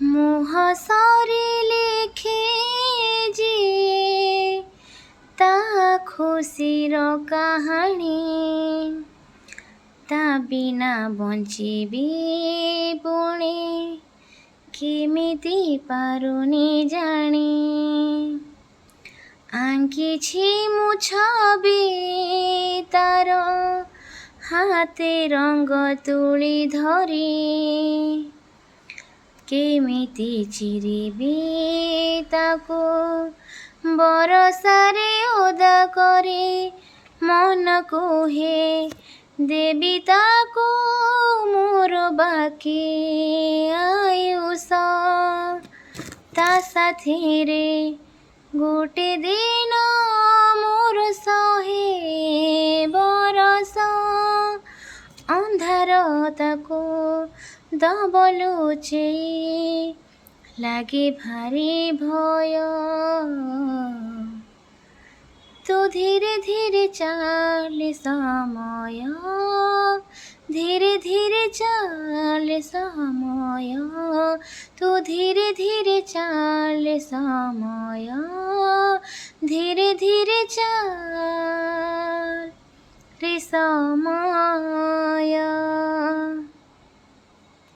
मुह सरिले जिए ता खुशीर कहानी ता बिना बंचिबी पुणे केमिति पारुनी जानी आंकिछि मु छवि तार हाते रंग तुली धरी केमिति चिरिबी ताको बरसारे ओदा करे मन को हे देवी ताको मोर बाकी आयुष ता साथी रे गोटे दिन मोर सहे बरस अंधार ताको दबलुचे लागे भारी भय तू धीरे धीरे चाले समय धीरे धीरे चाले समय तू धीरे धीरे चाले समय धीरे धीरे चाल रे समय।